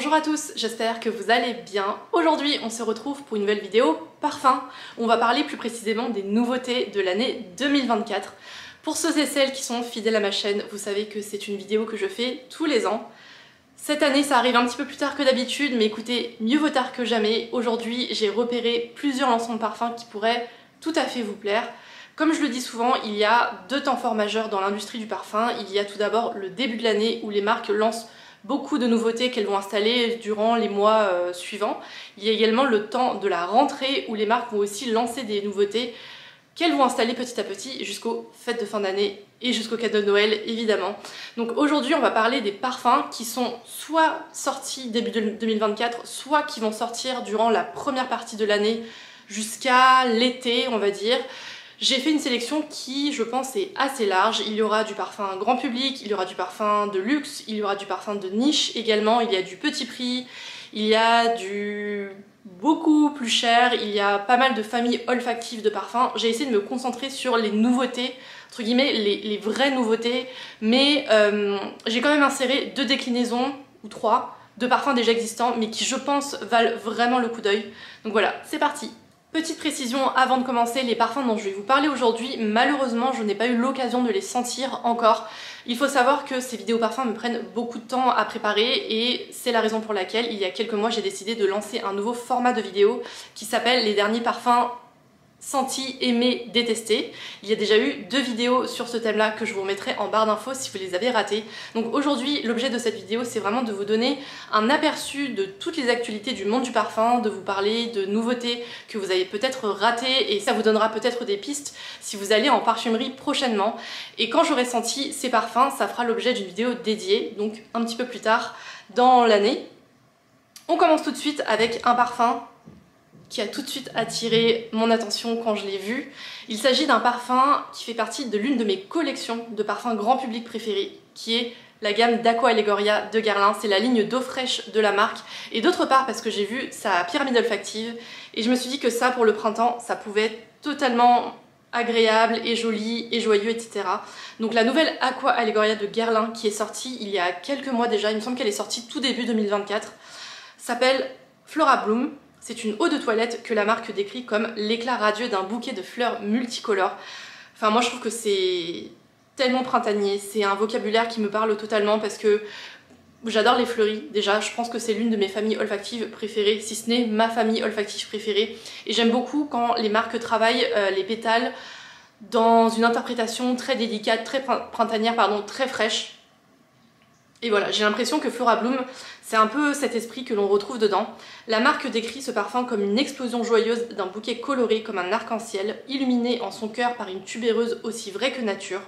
Bonjour à tous, j'espère que vous allez bien. Aujourd'hui, on se retrouve pour une nouvelle vidéo parfum. On va parler plus précisément des nouveautés de l'année 2024. Pour ceux et celles qui sont fidèles à ma chaîne, vous savez que c'est une vidéo que je fais tous les ans. Cette année, ça arrive un petit peu plus tard que d'habitude, mais écoutez, mieux vaut tard que jamais. Aujourd'hui, j'ai repéré plusieurs lancements de parfums qui pourraient tout à fait vous plaire. Comme je le dis souvent, il y a deux temps forts majeurs dans l'industrie du parfum. Il y a tout d'abord le début de l'année où les marques lancent beaucoup de nouveautés qu'elles vont installer durant les mois suivants. Il y a également le temps de la rentrée où les marques vont aussi lancer des nouveautés qu'elles vont installer petit à petit jusqu'aux fêtes de fin d'année et jusqu'au cadeau de Noël évidemment. Donc aujourd'hui on va parler des parfums qui sont soit sortis début 2024, soit qui vont sortir durant la première partie de l'année jusqu'à l'été on va dire. J'ai fait une sélection qui, je pense, est assez large. Il y aura du parfum grand public, il y aura du parfum de luxe, il y aura du parfum de niche également, il y a du petit prix, il y a du beaucoup plus cher, il y a pas mal de familles olfactives de parfums. J'ai essayé de me concentrer sur les nouveautés, entre guillemets, les vraies nouveautés, mais j'ai quand même inséré deux déclinaisons, ou trois, de parfums déjà existants, mais qui, je pense, valent vraiment le coup d'œil. Donc voilà, c'est parti! Petite précision avant de commencer, les parfums dont je vais vous parler aujourd'hui, malheureusement je n'ai pas eu l'occasion de les sentir encore. Il faut savoir que ces vidéos parfums me prennent beaucoup de temps à préparer et c'est la raison pour laquelle il y a quelques mois j'ai décidé de lancer un nouveau format de vidéo qui s'appelle les derniers parfums sentis, aimés, détestés. Il y a déjà eu deux vidéos sur ce thème là que je vous remettrai en barre d'infos si vous les avez ratées. Donc aujourd'hui l'objet de cette vidéo c'est vraiment de vous donner un aperçu de toutes les actualités du monde du parfum, de vous parler de nouveautés que vous avez peut-être ratées et ça vous donnera peut-être des pistes si vous allez en parfumerie prochainement. Et quand j'aurai senti ces parfums ça fera l'objet d'une vidéo dédiée, donc un petit peu plus tard dans l'année. On commence tout de suite avec un parfum qui a tout de suite attiré mon attention quand je l'ai vu. Il s'agit d'un parfum qui fait partie de l'une de mes collections de parfums grand public préférés, qui est la gamme d'Aqua Allegoria de Guerlain. C'est la ligne d'eau fraîche de la marque. Et d'autre part, parce que j'ai vu sa pyramide olfactive, et je me suis dit que ça, pour le printemps, ça pouvait être totalement agréable et joli et joyeux, etc. Donc la nouvelle Aqua Allegoria de Guerlain, qui est sortie il y a quelques mois déjà, il me semble qu'elle est sortie tout début 2024, s'appelle Flora Bloom. C'est une eau de toilette que la marque décrit comme l'éclat radieux d'un bouquet de fleurs multicolores. Enfin moi je trouve que c'est tellement printanier, c'est un vocabulaire qui me parle totalement parce que j'adore les fleuris déjà, je pense que c'est l'une de mes familles olfactives préférées, si ce n'est ma famille olfactive préférée. Et j'aime beaucoup quand les marques travaillent les pétales dans une interprétation très délicate, très printanière, pardon, très fraîche. Et voilà, j'ai l'impression que Flora Bloom, c'est un peu cet esprit que l'on retrouve dedans. La marque décrit ce parfum comme une explosion joyeuse d'un bouquet coloré comme un arc-en-ciel, illuminé en son cœur par une tubéreuse aussi vraie que nature.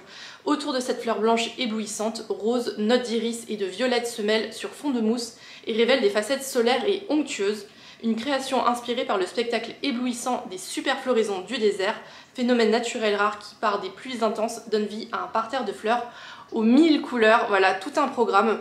Autour de cette fleur blanche éblouissante, rose, notes d'iris et de violette se mêlent sur fond de mousse et révèlent des facettes solaires et onctueuses. Une création inspirée par le spectacle éblouissant des super floraisons du désert, phénomène naturel rare qui, par des pluies intenses, donne vie à un parterre de fleurs aux 1000 couleurs, voilà, tout un programme.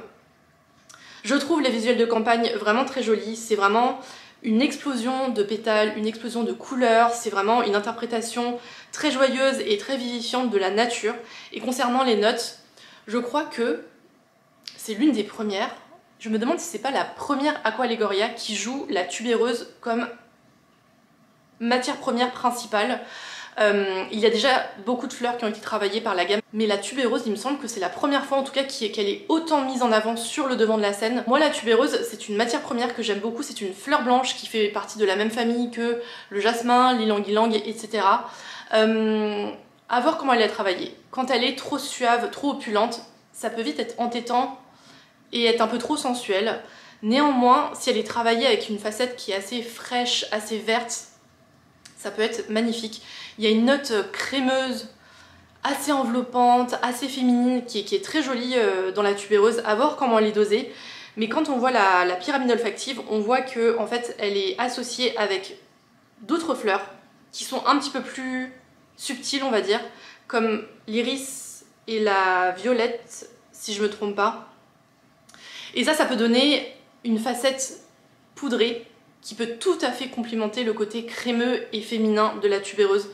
Je trouve les visuels de campagne vraiment très jolis, c'est vraiment une explosion de pétales, une explosion de couleurs, c'est vraiment une interprétation très joyeuse et très vivifiante de la nature. Et concernant les notes, je crois que c'est l'une des premières, je me demande si c'est pas la première Aqua Allegoria qui joue la tubéreuse comme matière première principale. Il y a déjà beaucoup de fleurs qui ont été travaillées par la gamme, mais la tubéreuse, il me semble que c'est la première fois en tout cas qu'elle est autant mise en avant sur le devant de la scène. Moi la tubéreuse, c'est une matière première que j'aime beaucoup, c'est une fleur blanche qui fait partie de la même famille que le jasmin, l'ilang-ilang, etc. À voir comment elle est travaillée. Quand elle est trop suave, trop opulente, ça peut vite être entêtant et être un peu trop sensuelle. Néanmoins, si elle est travaillée avec une facette qui est assez fraîche, assez verte, ça peut être magnifique. Il y a une note crémeuse, assez enveloppante, assez féminine, qui est très jolie dans la tubéreuse, à voir comment elle est dosée. Mais quand on voit la pyramide olfactive, on voit que en fait, elle est associée avec d'autres fleurs qui sont un petit peu plus subtiles, on va dire, comme l'iris et la violette, si je me trompe pas. Et ça peut donner une facette poudrée qui peut tout à fait complimenter le côté crémeux et féminin de la tubéreuse.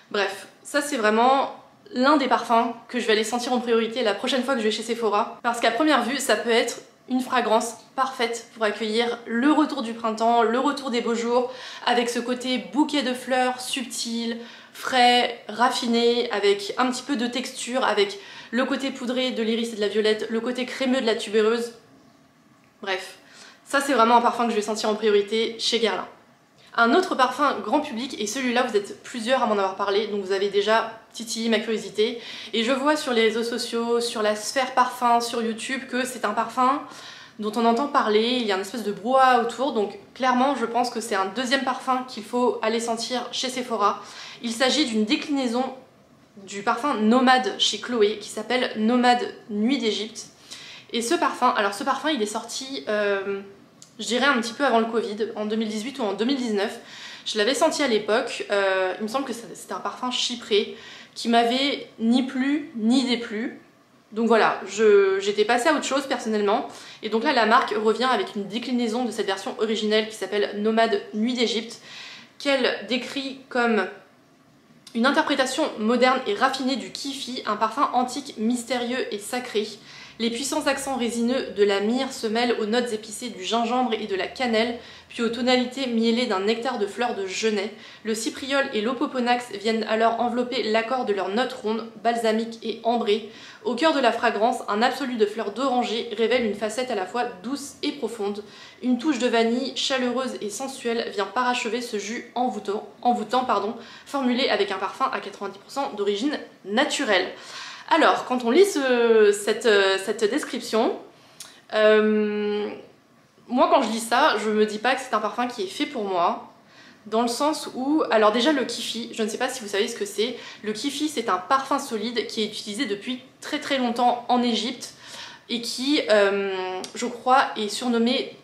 Bref, ça c'est vraiment l'un des parfums que je vais aller sentir en priorité la prochaine fois que je vais chez Sephora. Parce qu'à première vue, ça peut être une fragrance parfaite pour accueillir le retour du printemps, le retour des beaux jours, avec ce côté bouquet de fleurs subtil, frais, raffiné, avec un petit peu de texture, avec le côté poudré de l'iris et de la violette, le côté crémeux de la tubéreuse. Bref, ça c'est vraiment un parfum que je vais sentir en priorité chez Guerlain. Un autre parfum grand public, et celui-là vous êtes plusieurs à m'en avoir parlé, donc vous avez déjà titillé ma curiosité, et je vois sur les réseaux sociaux, sur la sphère parfum, sur YouTube, que c'est un parfum dont on entend parler, il y a une espèce de brouhaha autour, donc clairement je pense que c'est un deuxième parfum qu'il faut aller sentir chez Sephora. Il s'agit d'une déclinaison du parfum Nomade chez Chloé, qui s'appelle Nomade Nuit d'Égypte. Et ce parfum, alors ce parfum il est sorti... je dirais un petit peu avant le Covid, en 2018 ou en 2019. Je l'avais senti à l'époque, il me semble que c'était un parfum chypré qui m'avait ni plu ni déplu. Donc voilà, j'étais passée à autre chose personnellement. Et donc là la marque revient avec une déclinaison de cette version originelle qui s'appelle Nomade Nuit d'Égypte, qu'elle décrit comme une interprétation moderne et raffinée du Kifi, un parfum antique, mystérieux et sacré. Les puissants accents résineux de la myrrhe se mêlent aux notes épicées du gingembre et de la cannelle, puis aux tonalités mielées d'un nectar de fleurs de genêt. Le cypriol et l'opoponax viennent alors envelopper l'accord de leurs notes rondes, balsamiques et ambrées. Au cœur de la fragrance, un absolu de fleurs d'oranger révèle une facette à la fois douce et profonde. Une touche de vanille chaleureuse et sensuelle vient parachever ce jus envoûtant, formulé avec un parfum à 90% d'origine naturelle. Alors, quand on lit cette description, moi quand je lis ça, je me dis pas que c'est un parfum qui est fait pour moi, dans le sens où, alors déjà le Kifi, je ne sais pas si vous savez ce que c'est, le Kifi c'est un parfum solide qui est utilisé depuis très très longtemps en Égypte et qui, je crois, est surnommé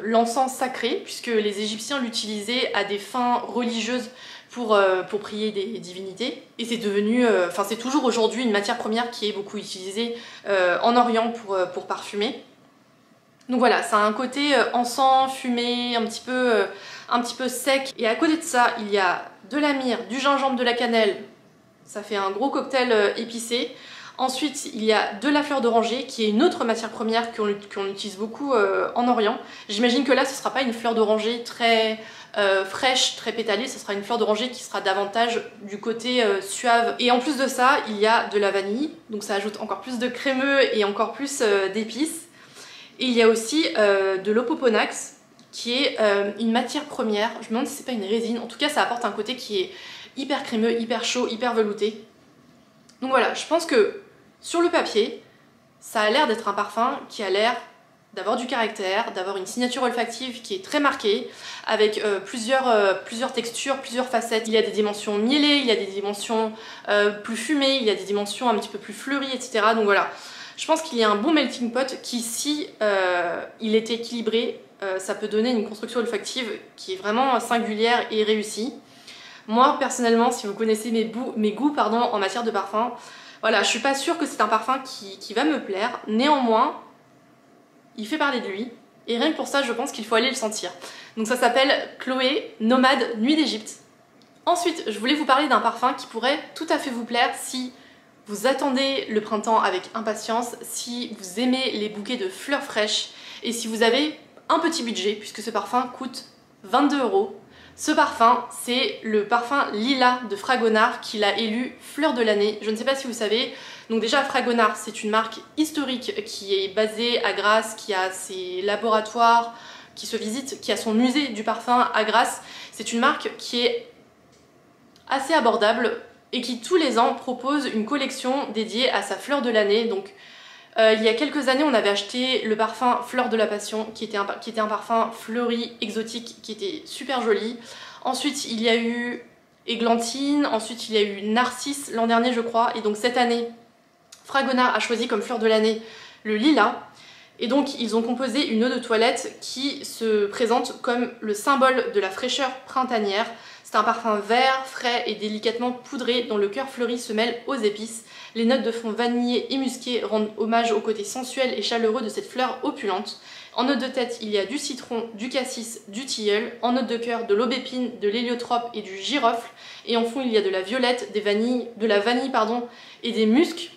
l'encens sacré, puisque les Égyptiens l'utilisaient à des fins religieuses pour prier des divinités, et c'est devenu, c'est toujours aujourd'hui une matière première qui est beaucoup utilisée en Orient pour parfumer. Donc voilà, ça a un côté encens, fumé, un petit peu sec, et à côté de ça, il y a de la myrrhe, du gingembre, de la cannelle, ça fait un gros cocktail épicé. Ensuite, il y a de la fleur d'oranger, qui est une autre matière première qu'on utilise beaucoup en Orient. J'imagine que là, ce ne sera pas une fleur d'oranger très fraîche, très pétalée, ce sera une fleur d'oranger qui sera davantage du côté suave. Et en plus de ça, il y a de la vanille, donc ça ajoute encore plus de crémeux et encore plus d'épices. Et il y a aussi de l'opoponax, qui est une matière première. Je me demande si c'est pas une résine. En tout cas, ça apporte un côté qui est hyper crémeux, hyper chaud, hyper velouté. Donc voilà, je pense que sur le papier, ça a l'air d'être un parfum qui a l'air d'avoir du caractère, d'avoir une signature olfactive qui est très marquée, avec plusieurs textures, plusieurs facettes. Il y a des dimensions mielées, il y a des dimensions plus fumées, il y a des dimensions un petit peu plus fleuries, etc. Donc voilà, je pense qu'il y a un bon melting pot qui, si il était équilibré, ça peut donner une construction olfactive qui est vraiment singulière et réussie. Moi, personnellement, si vous connaissez mes goûts en matière de parfum, voilà, je suis pas sûre que c'est un parfum qui va me plaire. Néanmoins, il fait parler de lui. Et rien que pour ça, je pense qu'il faut aller le sentir. Donc ça s'appelle Chloé Nomade Nuit d'Égypte. Ensuite, je voulais vous parler d'un parfum qui pourrait tout à fait vous plaire si vous attendez le printemps avec impatience, si vous aimez les bouquets de fleurs fraîches et si vous avez un petit budget, puisque ce parfum coûte 22 €. Ce parfum, c'est le parfum Lila de Fragonard qu'il a élu fleur de l'année. Je ne sais pas si vous savez, donc déjà Fragonard, c'est une marque historique qui est basée à Grasse, qui a ses laboratoires, qui se visite, qui a son musée du parfum à Grasse. C'est une marque qui est assez abordable et qui tous les ans propose une collection dédiée à sa fleur de l'année. Donc il y a quelques années, on avait acheté le parfum Fleur de la Passion, qui était un parfum fleuri, exotique, qui était super joli. Ensuite, il y a eu Églantine, ensuite il y a eu Narcisse l'an dernier, je crois. Et donc cette année, Fragonard a choisi comme fleur de l'année le lilas. Et donc ils ont composé une eau de toilette qui se présente comme le symbole de la fraîcheur printanière. C'est un parfum vert, frais et délicatement poudré dont le cœur fleuri se mêle aux épices. Les notes de fond vanillées et musquées rendent hommage au côté sensuel et chaleureux de cette fleur opulente. En note de tête, il y a du citron, du cassis, du tilleul. En note de cœur, de l'aubépine, de l'héliotrope et du girofle. Et en fond, il y a de la violette, de la vanille et des muscs.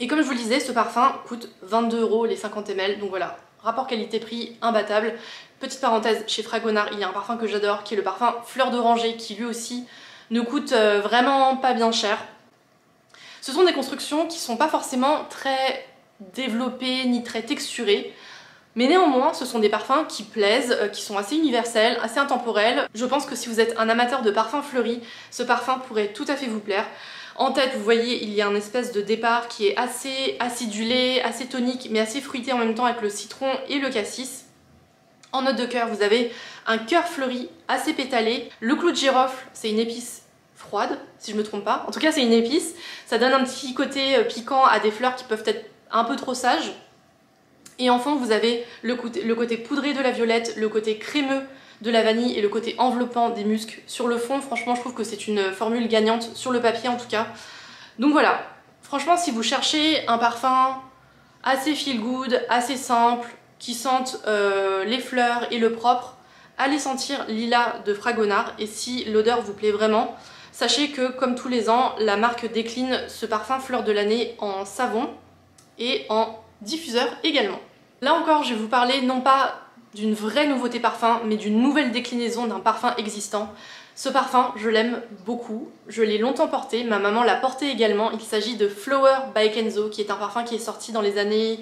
Et comme je vous le disais, ce parfum coûte 22 € les 50 ml, donc voilà, rapport qualité-prix imbattable. Petite parenthèse, chez Fragonard, il y a un parfum que j'adore, qui est le parfum Fleur d'Oranger, qui lui aussi ne coûte vraiment pas bien cher. Ce sont des constructions qui sont pas forcément très développées ni très texturées, mais néanmoins ce sont des parfums qui plaisent, qui sont assez universels, assez intemporels. Je pense que si vous êtes un amateur de parfums fleuris, ce parfum pourrait tout à fait vous plaire. En tête, vous voyez, il y a un espèce de départ qui est assez acidulé, assez tonique, mais assez fruité en même temps avec le citron et le cassis. En note de cœur, vous avez un cœur fleuri assez pétalé. Le clou de girofle, c'est une épice froide, si je me trompe pas. En tout cas, c'est une épice. Ça donne un petit côté piquant à des fleurs qui peuvent être un peu trop sages. Et en fond, vous avez le côté poudré de la violette, le côté crémeux de la vanille et le côté enveloppant des muscs. Sur le fond, franchement, je trouve que c'est une formule gagnante, sur le papier en tout cas. Donc voilà, franchement, si vous cherchez un parfum assez feel good, assez simple, qui sente les fleurs et le propre, allez sentir Lilas de Fragonard. Et si l'odeur vous plaît vraiment, sachez que comme tous les ans, la marque décline ce parfum fleur de l'année en savon et en diffuseur également. Là encore, je vais vous parler non pas d'une vraie nouveauté parfum, mais d'une nouvelle déclinaison d'un parfum existant. Ce parfum, je l'aime beaucoup, je l'ai longtemps porté, ma maman l'a porté également. Il s'agit de Flower by Kenzo, qui est un parfum qui est sorti dans les années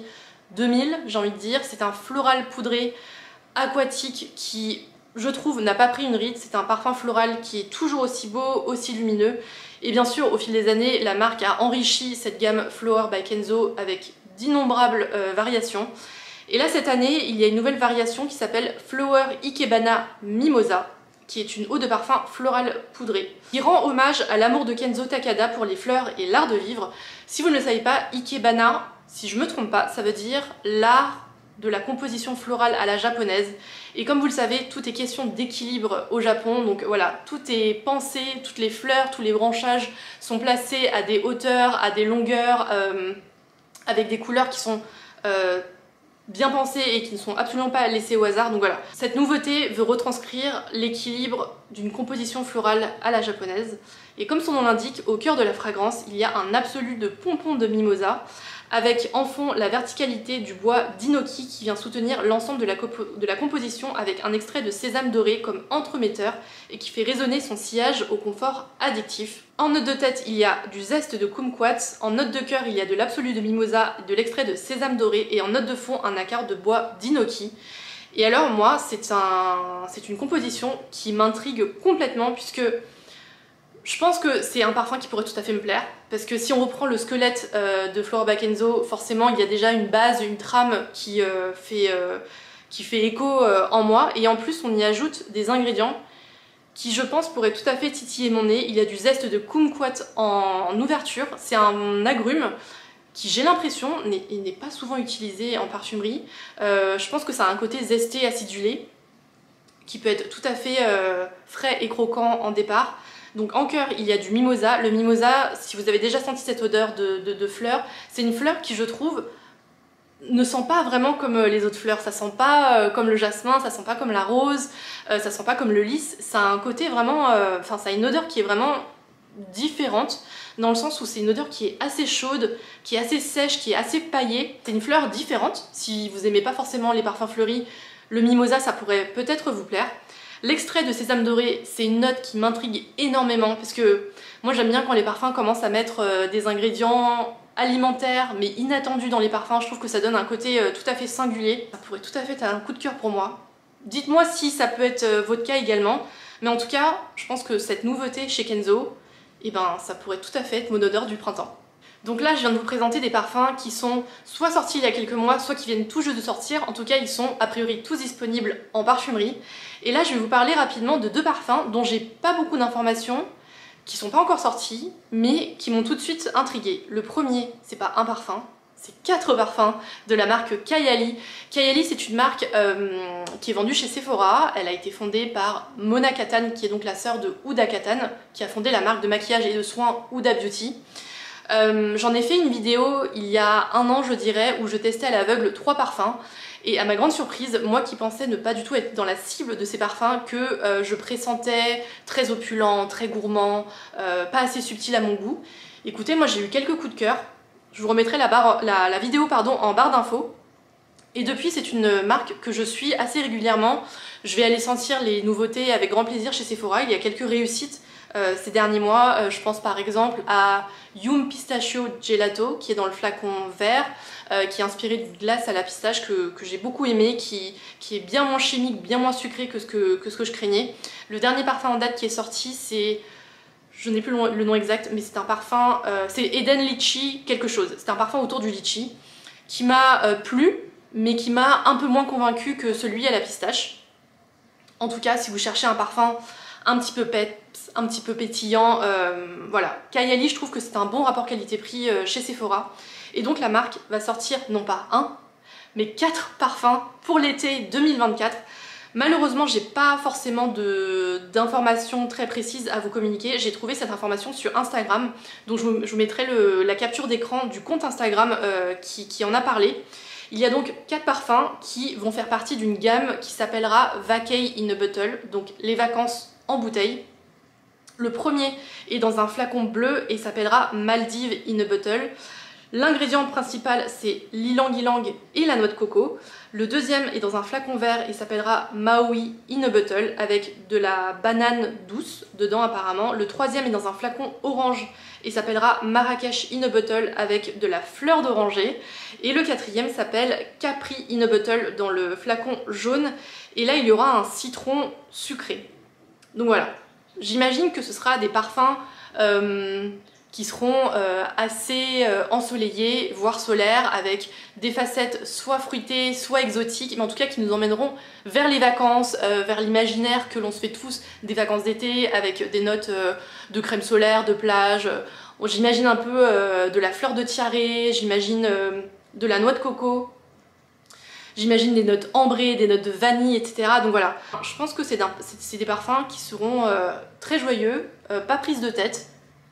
2000, j'ai envie de dire. C'est un floral poudré aquatique qui, je trouve, n'a pas pris une ride. C'est un parfum floral qui est toujours aussi beau, aussi lumineux. Et bien sûr, au fil des années, la marque a enrichi cette gamme Flower by Kenzo avec d'innombrables variations. Et là, cette année, il y a une nouvelle variation qui s'appelle Flower Ikebana Mimosa, qui est une eau de parfum floral poudrée, qui rend hommage à l'amour de Kenzo Takada pour les fleurs et l'art de vivre. Si vous ne le savez pas, Ikebana, si je me trompe pas, ça veut dire l'art de la composition florale à la japonaise. Et comme vous le savez, tout est question d'équilibre au Japon, donc voilà, tout est pensé, toutes les fleurs, tous les branchages sont placés à des hauteurs, à des longueurs, avec des couleurs qui sont bien pensées et qui ne sont absolument pas laissées au hasard. Donc voilà, cette nouveauté veut retranscrire l'équilibre d'une composition florale à la japonaise. Et comme son nom l'indique, au cœur de la fragrance, il y a un absolu de pompon de mimosa, avec en fond la verticalité du bois d'Inoki qui vient soutenir l'ensemble de la composition avec un extrait de sésame doré comme entremetteur et qui fait résonner son sillage au confort addictif. En note de tête, il y a du zeste de kumquat, en note de cœur, il y a de l'absolu de mimosa, de l'extrait de sésame doré et en note de fond, un accord de bois d'Inoki. Et alors moi, c'est une composition qui m'intrigue complètement puisque je pense que c'est un parfum qui pourrait tout à fait me plaire, parce que si on reprend le squelette de Flower by Kenzo, forcément il y a déjà une base, une trame qui fait écho en moi, et en plus on y ajoute des ingrédients qui je pense pourraient tout à fait titiller mon nez. Il y a du zeste de kumquat en ouverture, c'est un agrume qui j'ai l'impression n'est pas souvent utilisé en parfumerie. Je pense que ça a un côté zesté, acidulé, qui peut être tout à fait frais et croquant en départ. Donc en cœur, il y a du mimosa. Le mimosa, si vous avez déjà senti cette odeur de fleurs, c'est une fleur qui, je trouve, ne sent pas vraiment comme les autres fleurs. Ça sent pas comme le jasmin, ça sent pas comme la rose, ça sent pas comme le lys. Ça a un côté vraiment... ça a une odeur qui est vraiment différente, dans le sens où c'est une odeur qui est assez chaude, qui est assez sèche, qui est assez paillée. C'est une fleur différente. Si vous aimez pas forcément les parfums fleuris, le mimosa, ça pourrait peut-être vous plaire. L'extrait de sésame doré, c'est une note qui m'intrigue énormément parce que moi j'aime bien quand les parfums commencent à mettre des ingrédients alimentaires mais inattendus dans les parfums. Je trouve que ça donne un côté tout à fait singulier. Ça pourrait tout à fait être un coup de cœur pour moi. Dites-moi si ça peut être votre cas également. Mais en tout cas, je pense que cette nouveauté chez Kenzo, eh ben, ça pourrait tout à fait être mon odeur du printemps. Donc là, je viens de vous présenter des parfums qui sont soit sortis il y a quelques mois, soit qui viennent tout juste de sortir. En tout cas, ils sont a priori tous disponibles en parfumerie. Et là, je vais vous parler rapidement de deux parfums dont j'ai pas beaucoup d'informations, qui sont pas encore sortis, mais qui m'ont tout de suite intriguée. Le premier, c'est pas un parfum, c'est 4 parfums de la marque Kayali. Kayali, c'est une marque qui est vendue chez Sephora. Elle a été fondée par Mona Kattan, qui est donc la sœur de Huda Kattan, qui a fondé la marque de maquillage et de soins Huda Beauty. J'en ai fait une vidéo il y a un an, je dirais, où je testais à l'aveugle 3 parfums. Et à ma grande surprise, moi qui pensais ne pas du tout être dans la cible de ces parfums, que je pressentais très opulent, très gourmand, pas assez subtil à mon goût. Écoutez, moi j'ai eu quelques coups de cœur. Je vous remettrai la vidéo en barre d'infos. Et depuis, c'est une marque que je suis assez régulièrement. Je vais aller sentir les nouveautés avec grand plaisir chez Sephora. Il y a quelques réussites ces derniers mois. Je pense par exemple à Yum Pistachio Gelato qui est dans le flacon vert, qui est inspiré d'une glace à la pistache que j'ai beaucoup aimé, qui est bien moins chimique, bien moins sucré que ce que je craignais. Le dernier parfum en date qui est sorti, c'est... Je n'ai plus le nom exact, mais c'est un parfum... c'est Eden Litchi quelque chose. C'est un parfum autour du litchi qui m'a plu, mais qui m'a un peu moins convaincue que celui à la pistache. En tout cas, si vous cherchez un parfum un petit peu peps, un petit peu pétillant, voilà. Kayali, je trouve que c'est un bon rapport qualité-prix chez Sephora. Et donc la marque va sortir non pas un, mais 4 parfums pour l'été 2024. Malheureusement, j'ai pas forcément d'informations très précises à vous communiquer. J'ai trouvé cette information sur Instagram, donc je vous mettrai la capture d'écran du compte Instagram qui en a parlé. Il y a donc 4 parfums qui vont faire partie d'une gamme qui s'appellera Vacay in a Bottle, donc les vacances en bouteille. Le premier est dans un flacon bleu et s'appellera Maldives in a Bottle. L'ingrédient principal, c'est l'ilang-ilang et la noix de coco. Le deuxième est dans un flacon vert et s'appellera Maui in a Bottle avec de la banane douce dedans apparemment. Le troisième est dans un flacon orange et s'appellera Marrakech in a Bottle avec de la fleur d'oranger. Et le quatrième s'appelle Capri in a Bottle dans le flacon jaune. Et là, il y aura un citron sucré. Donc voilà, j'imagine que ce sera des parfums... qui seront assez ensoleillés, voire solaires, avec des facettes soit fruitées, soit exotiques, mais en tout cas qui nous emmèneront vers les vacances, vers l'imaginaire que l'on se fait tous des vacances d'été, avec des notes de crème solaire, de plage. J'imagine un peu de la fleur de tiare, j'imagine de la noix de coco, j'imagine des notes ambrées, des notes de vanille, etc. Donc voilà, je pense que c'est des parfums qui seront très joyeux, pas prises de tête,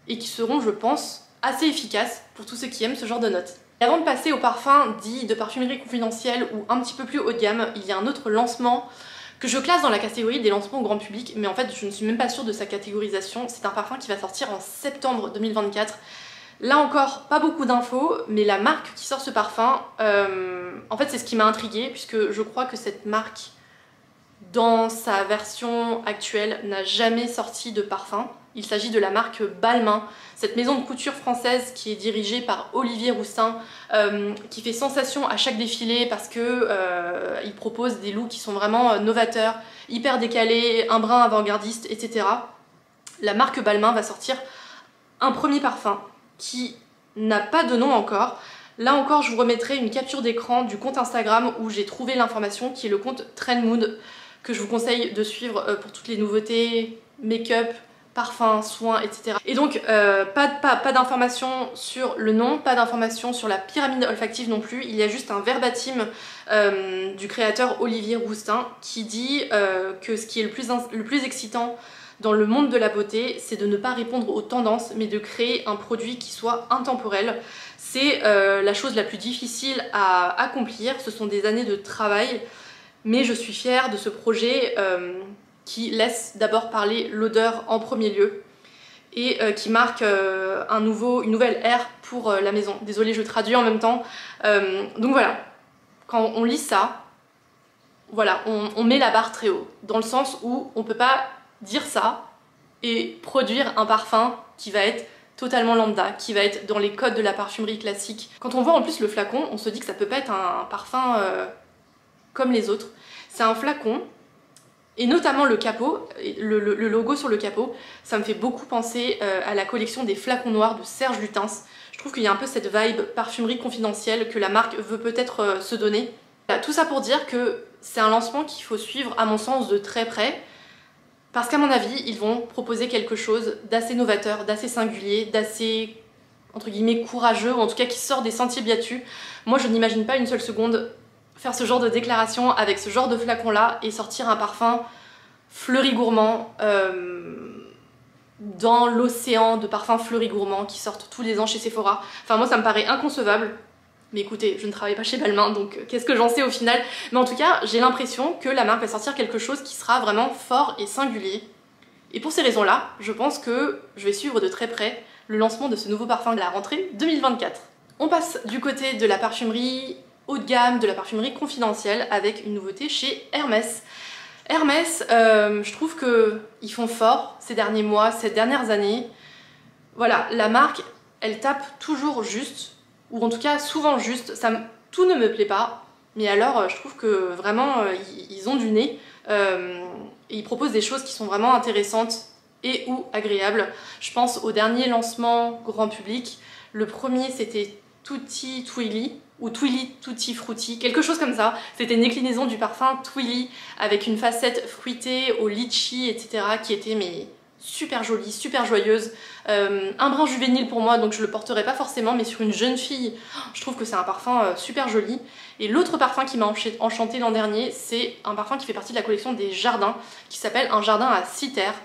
et qui seront, je pense, assez efficaces pour tous ceux qui aiment ce genre de notes. Et avant de passer aux parfums dits de parfumerie confidentielle ou un petit peu plus haut de gamme, il y a un autre lancement que je classe dans la catégorie des lancements au grand public, mais en fait je ne suis même pas sûre de sa catégorisation. C'est un parfum qui va sortir en septembre 2024. Là encore, pas beaucoup d'infos, mais la marque qui sort ce parfum, en fait c'est ce qui m'a intriguée, puisque je crois que cette marque, dans sa version actuelle, n'a jamais sorti de parfum. Il s'agit de la marque Balmain, cette maison de couture française qui est dirigée par Olivier Rousteing, qui fait sensation à chaque défilé parce que il propose des looks qui sont vraiment novateurs, hyper décalés, un brin avant-gardiste, etc. La marque Balmain va sortir un premier parfum qui n'a pas de nom encore. Là encore, je vous remettrai une capture d'écran du compte Instagram où j'ai trouvé l'information, qui est le compte Trend Mood, que je vous conseille de suivre pour toutes les nouveautés, make-up, parfums, soins, etc. Et donc, pas d'informations sur le nom, pas d'informations sur la pyramide olfactive non plus. Il y a juste un verbatim du créateur Olivier Rousteing qui dit que ce qui est le plus excitant dans le monde de la beauté, c'est de ne pas répondre aux tendances, mais de créer un produit qui soit intemporel. C'est la chose la plus difficile à accomplir. Ce sont des années de travail, mais je suis fière de ce projet qui laisse d'abord parler l'odeur en premier lieu et qui marque une nouvelle ère pour la maison. Désolée, je traduis en même temps. Donc voilà, quand on lit ça, voilà, on met la barre très haut, dans le sens où on peut pas dire ça et produire un parfum qui va être totalement lambda, qui va être dans les codes de la parfumerie classique. Quand on voit en plus le flacon, on se dit que ça peut pas être un parfum comme les autres. C'est un flacon, et notamment le capot, le logo sur le capot, ça me fait beaucoup penser à la collection des flacons noirs de Serge Lutens. Je trouve qu'il y a un peu cette vibe parfumerie confidentielle que la marque veut peut-être se donner. Tout ça pour dire que c'est un lancement qu'il faut suivre à mon sens de très près, parce qu'à mon avis, ils vont proposer quelque chose d'assez novateur, d'assez singulier, d'assez, entre guillemets, courageux, ou en tout cas qui sort des sentiers battus. Moi, je n'imagine pas une seule seconde faire ce genre de déclaration avec ce genre de flacon-là et sortir un parfum fleuri gourmand dans l'océan de parfums fleuris gourmands qui sortent tous les ans chez Sephora. Enfin, moi, ça me paraît inconcevable. Mais écoutez, je ne travaille pas chez Balmain, donc qu'est-ce que j'en sais au final? Mais en tout cas, j'ai l'impression que la marque va sortir quelque chose qui sera vraiment fort et singulier. Et pour ces raisons-là, je pense que je vais suivre de très près le lancement de ce nouveau parfum de la rentrée 2024. On passe du côté de la parfumerie haut de gamme, de la parfumerie confidentielle, avec une nouveauté chez Hermès. Hermès, je trouve qu'ils font fort ces derniers mois, ces dernières années. Voilà, la marque, elle tape toujours juste, ou en tout cas souvent juste. Tout ne me plaît pas, mais alors je trouve que vraiment ils ont du nez et ils proposent des choses qui sont vraiment intéressantes et ou agréables. Je pense au dernier lancement grand public. Le premier c'était Tutti Twilly ou Twilly Tutti Frutti, quelque chose comme ça. C'était une déclinaison du parfum Twilly avec une facette fruitée au litchi, etc. qui était mais super jolie, super joyeuse. Un brin juvénile pour moi, donc je le porterai pas forcément, mais sur une jeune fille, je trouve que c'est un parfum super joli. Et l'autre parfum qui m'a enchanté l'an dernier, c'est un parfum qui fait partie de la collection des jardins, qui s'appelle un jardin à 6 terres.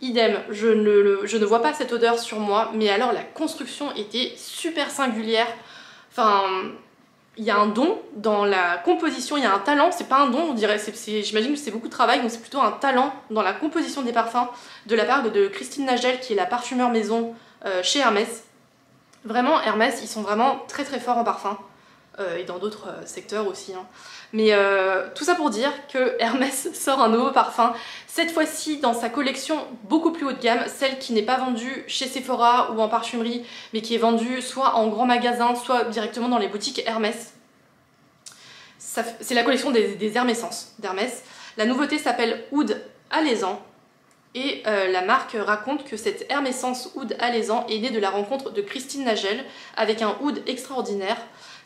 Idem, je ne vois pas cette odeur sur moi, mais alors la construction était super singulière. Enfin, il y a un don dans la composition, il y a un talent, c'est pas un don, on dirait, j'imagine que c'est beaucoup de travail, donc c'est plutôt un talent dans la composition des parfums de la part de Christine Nagel, qui est la parfumeur maison chez Hermès. Vraiment, Hermès, ils sont vraiment très très forts en parfum, et dans d'autres secteurs aussi, hein. Mais tout ça pour dire que Hermès sort un nouveau parfum, cette fois-ci dans sa collection beaucoup plus haut de gamme, celle qui n'est pas vendue chez Sephora ou en parfumerie, mais qui est vendue soit en grand magasin, soit directement dans les boutiques Hermès. C'est la collection des Hermessences d'Hermès. La nouveauté s'appelle Oud Alezan, et la marque raconte que cette Hermessence Oud Alezan est née de la rencontre de Christine Nagel avec un oud extraordinaire.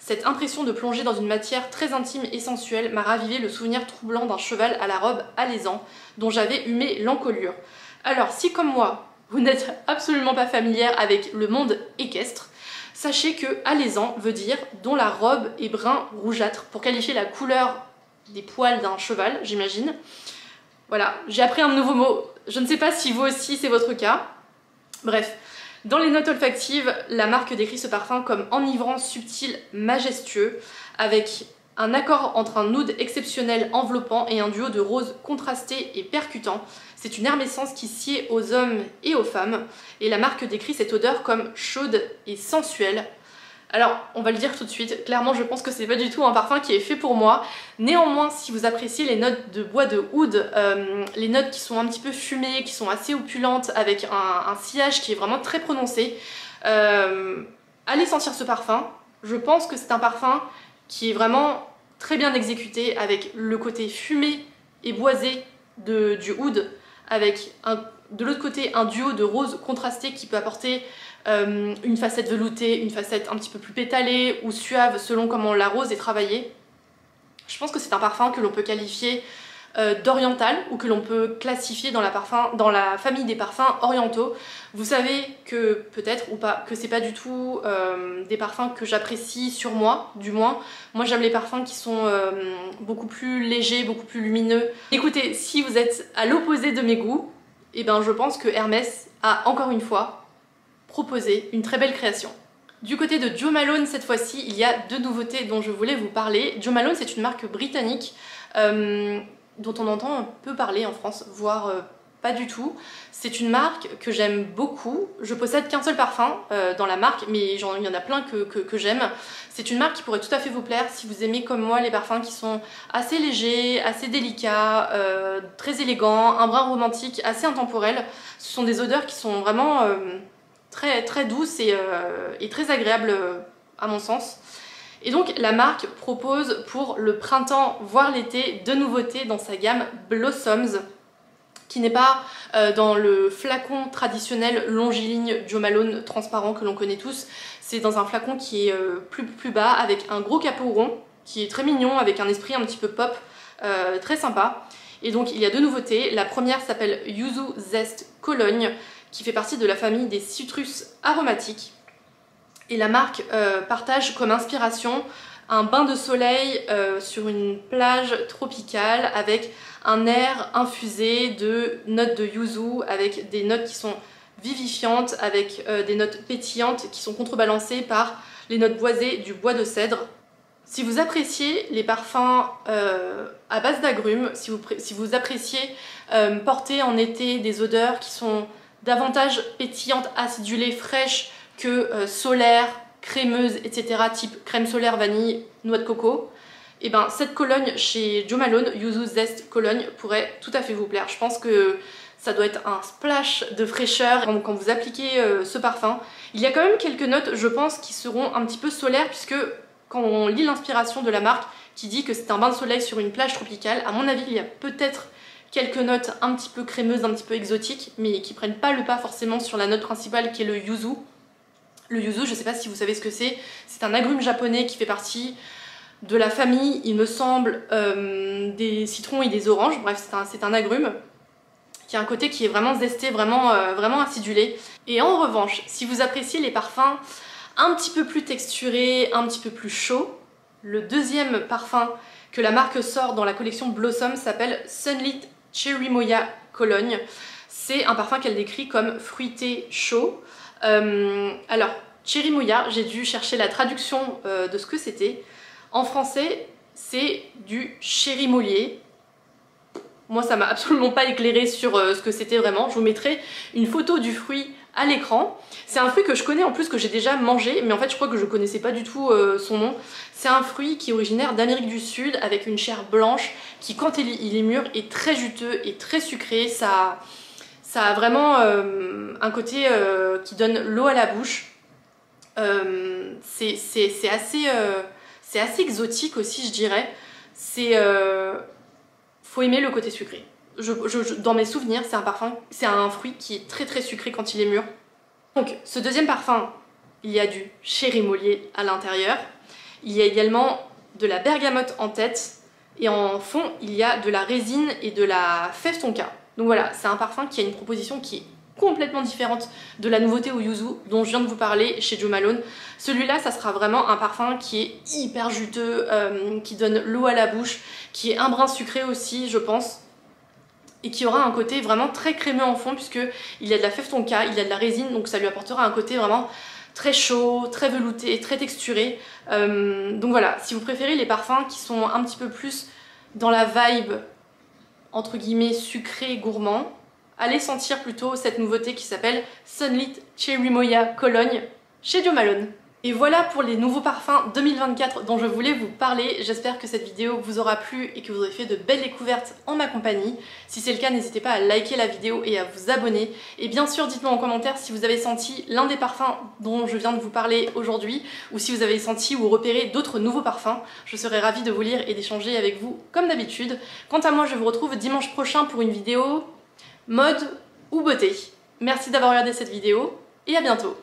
Cette impression de plonger dans une matière très intime et sensuelle m'a ravivé le souvenir troublant d'un cheval à la robe alezan dont j'avais humé l'encolure. Alors si comme moi, vous n'êtes absolument pas familière avec le monde équestre, sachez que alezan veut dire dont la robe est brun rougeâtre pour qualifier la couleur des poils d'un cheval, j'imagine. Voilà, j'ai appris un nouveau mot, je ne sais pas si vous aussi c'est votre cas. Bref. Dans les notes olfactives, la marque décrit ce parfum comme enivrant, subtil, majestueux, avec un accord entre un oud exceptionnel enveloppant et un duo de roses contrastés et percutants. C'est une hermescence qui sied aux hommes et aux femmes, et la marque décrit cette odeur comme chaude et sensuelle. Alors, on va le dire tout de suite, clairement je pense que c'est pas du tout un parfum qui est fait pour moi. Néanmoins, si vous appréciez les notes de bois de oud, les notes qui sont un petit peu fumées, qui sont assez opulentes, avec un sillage qui est vraiment très prononcé, allez sentir ce parfum. Je pense que c'est un parfum qui est vraiment très bien exécuté, avec le côté fumé et boisé du oud, avec de l'autre côté un duo de roses contrastées qui peut apporter une facette veloutée, une facette un petit peu plus pétalée ou suave selon comment la rose est travaillée. Je pense que c'est un parfum que l'on peut qualifier d'oriental ou que l'on peut classifier dans la famille des parfums orientaux. Vous savez que peut-être ou pas que c'est pas du tout des parfums que j'apprécie sur moi, du moins. Moi j'aime les parfums qui sont beaucoup plus légers, beaucoup plus lumineux. Écoutez, si vous êtes à l'opposé de mes goûts, et ben je pense que Hermès a encore une fois proposé une très belle création. Du côté de Jo Malone, cette fois-ci, il y a deux nouveautés dont je voulais vous parler. Jo Malone, c'est une marque britannique dont on entend peu parler en France, voire pas du tout. C'est une marque que j'aime beaucoup. Je possède qu'un seul parfum dans la marque, mais il y en a plein que j'aime. C'est une marque qui pourrait tout à fait vous plaire si vous aimez comme moi les parfums qui sont assez légers, assez délicats, très élégants, un brin romantique, assez intemporel. Ce sont des odeurs qui sont vraiment très douces et très agréables à mon sens. Et donc la marque propose pour le printemps voire l'été deux nouveautés dans sa gamme Blossoms, qui n'est pas dans le flacon traditionnel longiligne Jo Malone transparent que l'on connaît tous. C'est dans un flacon qui est plus bas avec un gros capot rond qui est très mignon avec un esprit un petit peu pop, très sympa. Et donc il y a deux nouveautés. La première s'appelle Yuzu Zest Cologne, qui fait partie de la famille des citrus aromatiques. Et la marque partage comme inspiration un bain de soleil sur une plage tropicale avec un air infusé de notes de yuzu, avec des notes qui sont vivifiantes, avec des notes pétillantes qui sont contrebalancées par les notes boisées du bois de cèdre. Si vous appréciez les parfums à base d'agrumes, si vous appréciez porter en été des odeurs qui sont davantage pétillantes, acidulées, fraîches que solaires, crémeuse, etc. type crème solaire, vanille, noix de coco, et ben cette Cologne chez Jo Malone, Yuzu Zest Cologne, pourrait tout à fait vous plaire. Je pense que ça doit être un splash de fraîcheur quand vous appliquez ce parfum. Il y a quand même quelques notes, je pense, qui seront un petit peu solaires, puisque quand on lit l'inspiration de la marque qui dit que c'est un bain de soleil sur une plage tropicale, à mon avis il y a peut-être quelques notes un petit peu crémeuses, un petit peu exotiques, mais qui prennent pas le pas forcément sur la note principale qui est le yuzu. Le yuzu, je sais pas si vous savez ce que c'est un agrume japonais qui fait partie de la famille, il me semble, des citrons et des oranges. Bref, c'est un agrume qui a un côté qui est vraiment zesté, vraiment acidulé. Et en revanche, si vous appréciez les parfums un petit peu plus texturés, un petit peu plus chauds, le deuxième parfum que la marque sort dans la collection Blossom s'appelle Sunlit Cherry Moya Cologne. C'est un parfum qu'elle décrit comme fruité chaud. Alors, Cherry Moya, j'ai dû chercher la traduction de ce que c'était. En français, c'est du chérimoyer. Moi, ça m'a absolument pas éclairé sur ce que c'était vraiment. Je vous mettrai une photo du fruit à l'écran. C'est un fruit que je connais en plus, que j'ai déjà mangé, mais en fait, je crois que je connaissais pas du tout son nom. C'est un fruit qui est originaire d'Amérique du Sud, avec une chair blanche, qui, quand il est mûr, est très juteux et très sucré. Ça a vraiment un côté qui donne l'eau à la bouche. C'est assez exotique aussi, je dirais. Faut aimer le côté sucré. Dans mes souvenirs, c'est un fruit qui est très très sucré quand il est mûr. Donc, ce deuxième parfum, il y a du chérimoyer à l'intérieur. Il y a également de la bergamote en tête. Et en fond, il y a de la résine et de la fève tonka. Donc voilà, c'est un parfum qui a une proposition qui est complètement différente de la nouveauté au yuzu dont je viens de vous parler chez Jo Malone. Celui-là, ça sera vraiment un parfum qui est hyper juteux, qui donne l'eau à la bouche, qui est un brin sucré aussi, je pense, et qui aura un côté vraiment très crémeux en fond, puisqu'il y a de la fève tonka, il y a de la résine, donc ça lui apportera un côté vraiment très chaud, très velouté, très texturé. Donc voilà, si vous préférez les parfums qui sont un petit peu plus dans la vibe, entre guillemets, sucré, gourmand, allez sentir plutôt cette nouveauté qui s'appelle Sunlit Cherry Moya Cologne chez Jo Malone. Et voilà pour les nouveaux parfums 2024 dont je voulais vous parler. J'espère que cette vidéo vous aura plu et que vous aurez fait de belles découvertes en ma compagnie. Si c'est le cas, n'hésitez pas à liker la vidéo et à vous abonner. Et bien sûr, dites-moi en commentaire si vous avez senti l'un des parfums dont je viens de vous parler aujourd'hui, ou si vous avez senti ou repéré d'autres nouveaux parfums. Je serai ravie de vous lire et d'échanger avec vous comme d'habitude. Quant à moi, je vous retrouve dimanche prochain pour une vidéo mode ou beauté. Merci d'avoir regardé cette vidéo et à bientôt.